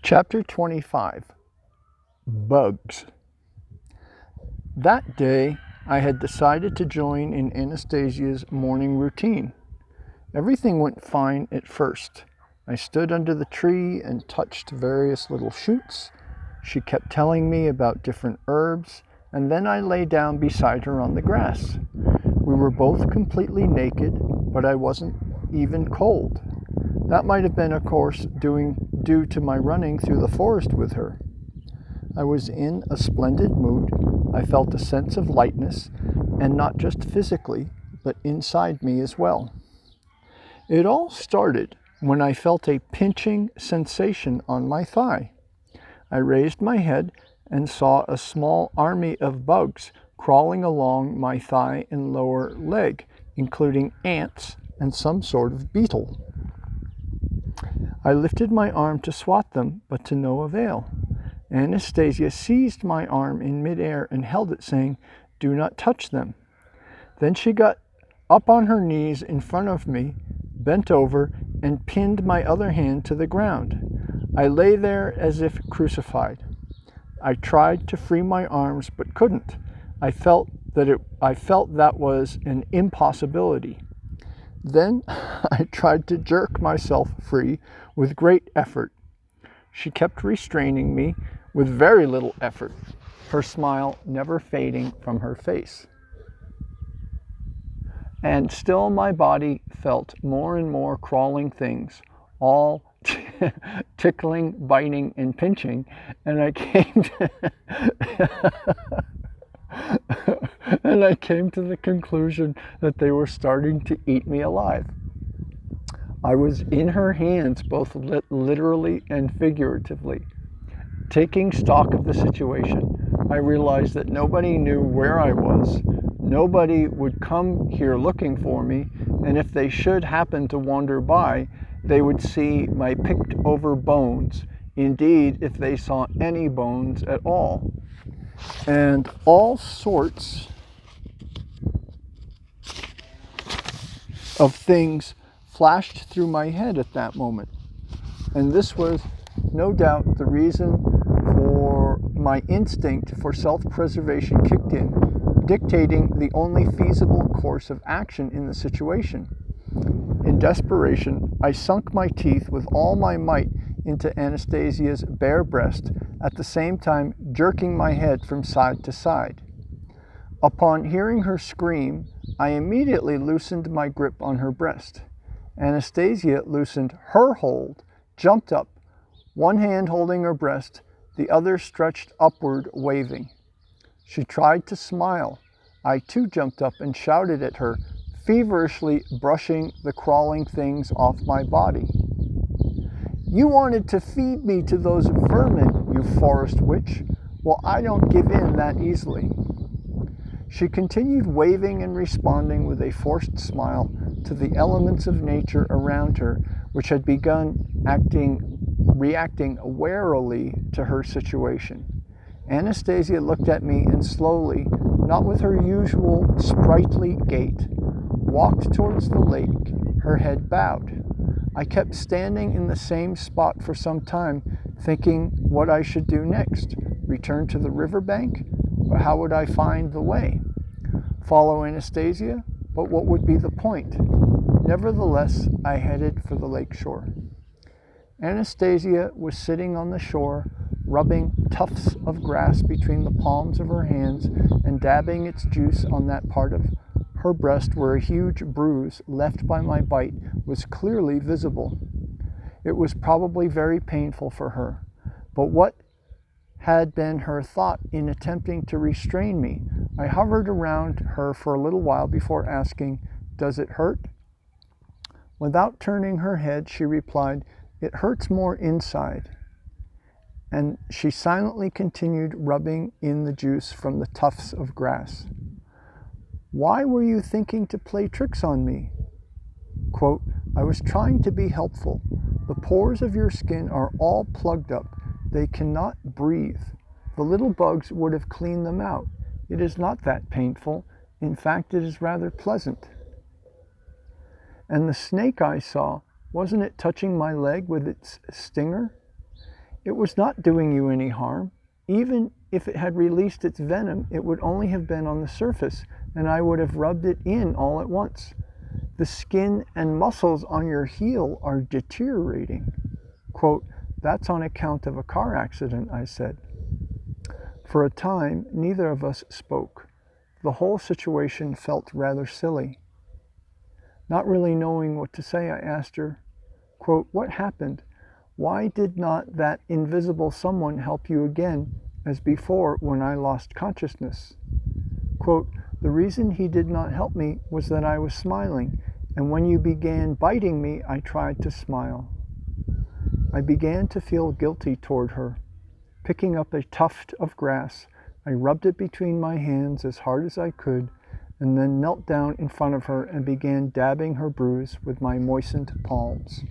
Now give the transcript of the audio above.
Chapter 25. Bugs. That day, I had decided to join in Anastasia's morning routine. Everything went fine at first. I stood under the tree and touched various little shoots. She kept telling me about different herbs, and then I lay down beside her on the grass. We were both completely naked, but I wasn't even cold. That might have been, of course, due to my running through the forest with her. I was in a splendid mood. I felt a sense of lightness, and not just physically, but inside me as well. It all started when I felt a pinching sensation on my thigh. I raised my head and saw a small army of bugs crawling along my thigh and lower leg, including ants and some sort of beetle. I lifted my arm to swat them, but to no avail. Anastasia seized my arm in midair and held it, saying, "Do not touch them." Then she got up on her knees in front of me, bent over, and pinned my other hand to the ground. I lay there as if crucified. I tried to free my arms, but couldn't. I felt that was an impossibility. Then I tried to jerk myself free with great effort. She kept restraining me with very little effort, her smile never fading from her face. And still my body felt more and more crawling things, all tickling, biting, and pinching, and I came to the conclusion that they were starting to eat me alive. I was in her hands, both literally and figuratively. Taking stock of the situation, I realized that nobody knew where I was. Nobody would come here looking for me, and if they should happen to wander by, they would see my picked over bones. Indeed, if they saw any bones at all. And all sorts of things flashed through my head at that moment. And this was no doubt the reason for my instinct for self-preservation kicked in, dictating the only feasible course of action in the situation. In desperation, I sunk my teeth with all my might into Anastasia's bare breast, at the same time jerking my head from side to side. Upon hearing her scream, I immediately loosened my grip on her breast. Anastasia loosened her hold, jumped up, one hand holding her breast, the other stretched upward, waving. She tried to smile. I too jumped up and shouted at her, feverishly brushing the crawling things off my body. "You wanted to feed me to those vermin, you forest witch. Well, I don't give in that easily." She continued waving and responding with a forced smile to the elements of nature around her, which had begun reacting warily to her situation. Anastasia looked at me and slowly, not with her usual sprightly gait, walked towards the lake, her head bowed. I kept standing in the same spot for some time, thinking what I should do next. Return to the riverbank? But how would I find the way? Follow Anastasia? But what would be the point? Nevertheless, I headed for the lake shore. Anastasia was sitting on the shore, rubbing tufts of grass between the palms of her hands and dabbing its juice on that part of her breast where a huge bruise left by my bite was clearly visible. It was probably very painful for her, but what had been her thought in attempting to restrain me? I hovered around her for a little while before asking, "Does it hurt?" Without turning her head, she replied, "It hurts more inside." And she silently continued rubbing in the juice from the tufts of grass. "Why were you thinking to play tricks on me?" Quote, "I was trying to be helpful. The pores of your skin are all plugged up. They cannot breathe. The little bugs would have cleaned them out. It is not that painful. In fact, it is rather pleasant. And the snake I saw, wasn't it touching my leg with its stinger? It was not doing you any harm. Even if it had released its venom, it would only have been on the surface, and I would have rubbed it in all at once. The skin and muscles on your heel are deteriorating. Quote, that's on account of a car accident, I said. For a time, neither of us spoke. The whole situation felt rather silly. Not really knowing what to say, I asked her, quote, what happened? Why did not that invisible someone help you again, as before when I lost consciousness? Quote, the reason he did not help me was that I was smiling, and when you began biting me, I tried to smile. I began to feel guilty toward her. Picking up a tuft of grass, I rubbed it between my hands as hard as I could, and then knelt down in front of her and began dabbing her bruise with my moistened palms.